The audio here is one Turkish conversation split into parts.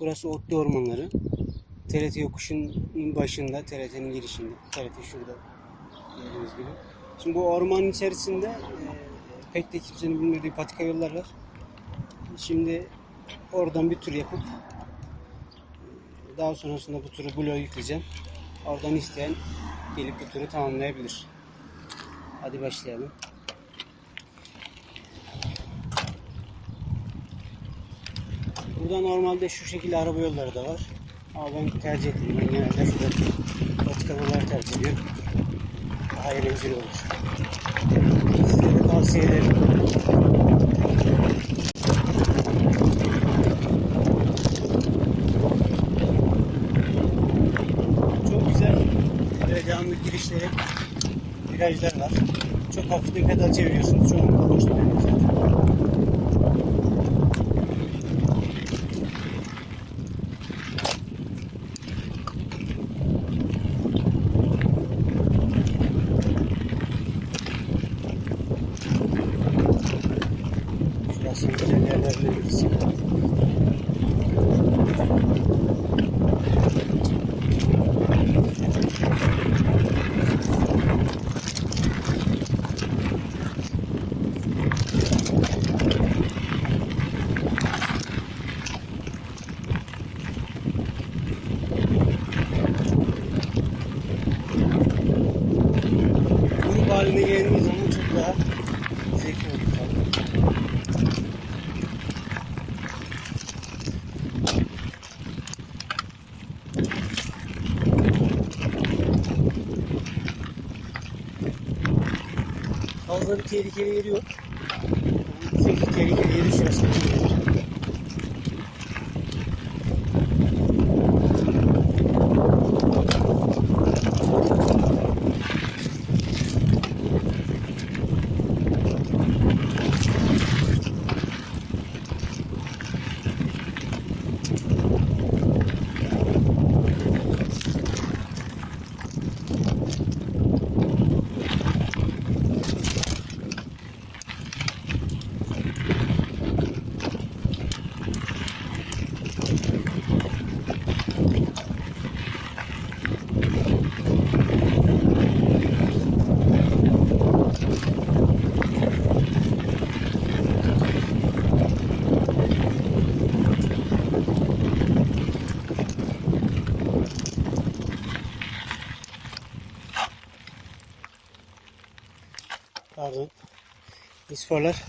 Burası Otlu Ormanları. TRT yokuşunun başında, TRT'nin girişinde. TRT şurada gördüğünüz gibi. Şimdi bu ormanın içerisinde pek de kimsenin bilmediği patika yollar var. Şimdi oradan bir tur yapıp daha sonrasında bu turu bloğa yükleyeceğim. Oradan isteyen gelip bu turu tamamlayabilir. Hadi başlayalım. Burada normalde şu şekilde araba yolları da var. Ama ben tercih ettim. Ben genelde şurada patika yolları tercih ediyorum. Daha eğlenceli olur. Size de tavsiye ederim. Çok güzel devamlı girişleri, virajlar var. Çok hafif pedal çeviriyorsunuz. Çoğunlukla hoştu benim zaten. Şurası güzel yerlerden birisi. Grup haline geldiği zaman çok daha zevkli olur tabii. Fazla bir tehlikeli yeri yok. Tek tehlikeli yeri şurası. Pardon. İsporlar.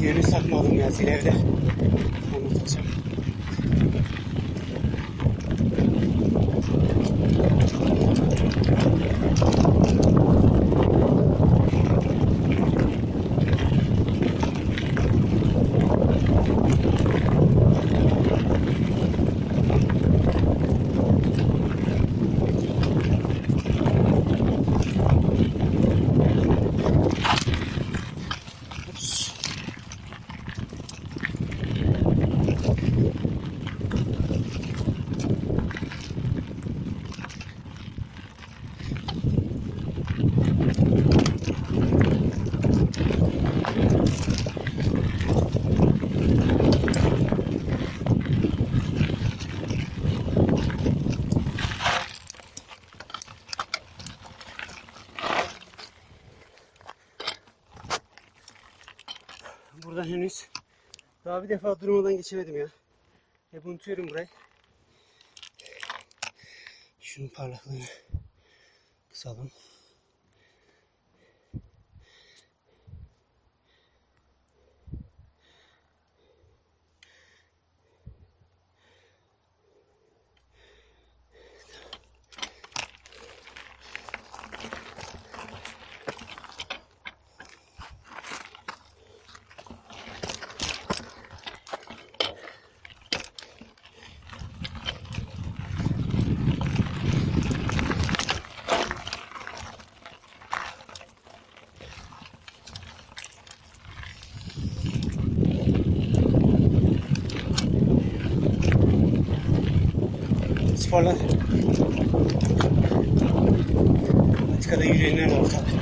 Yönü satmadım ya zilevde. Anlatacağım. Buradan henüz daha bir defa durmadan geçemedim ya. Hep unutuyorum burayı. Şunun parlaklığını kısalım. sporlar. Patikada yürüyenler de var tabii.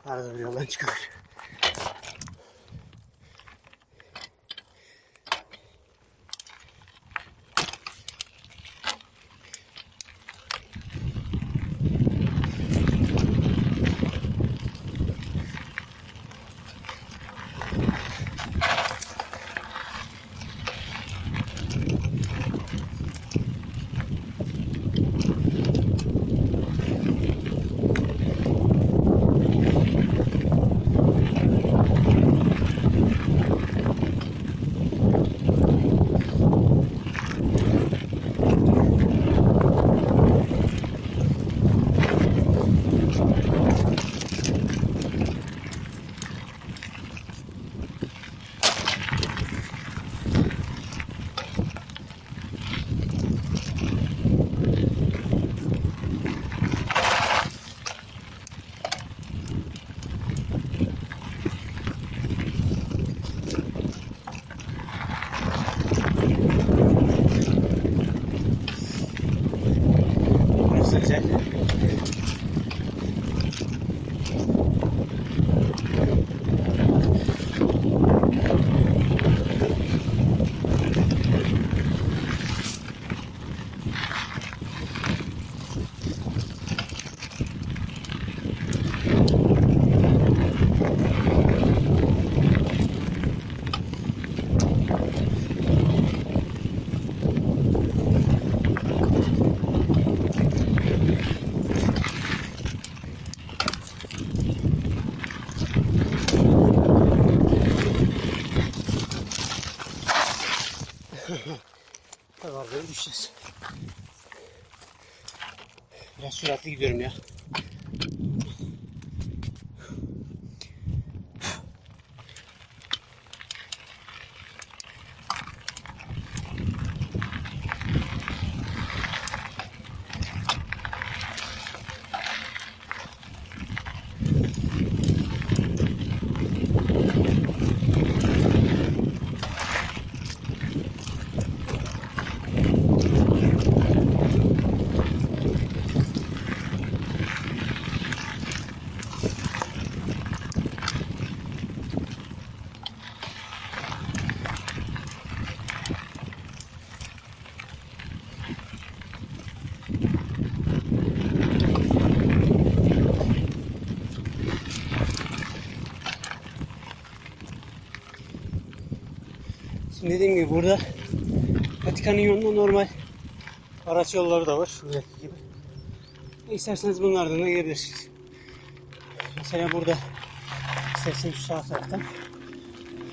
Arada bir yoldan çıkılır. Burası güzel. Var böyle düşeceğiz. Biraz süratli gidiyorum ya. Şimdi dediğim gibi burada Patikanın yolunda normal araç yolları da var. Şuradaki gibi. İsterseniz bunlardan da gidebilirsiniz. Mesela burada isterseniz şu sağ taraftan.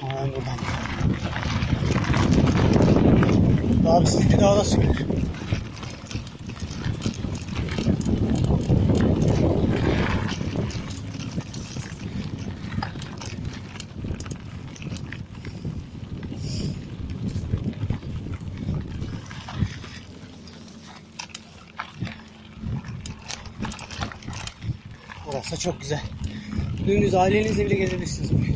Ama ben buradan. Daha bisikleti dağda sürülür. Burası çok güzel. Dümdüz ailenizle bile gezebilirsiniz buraya.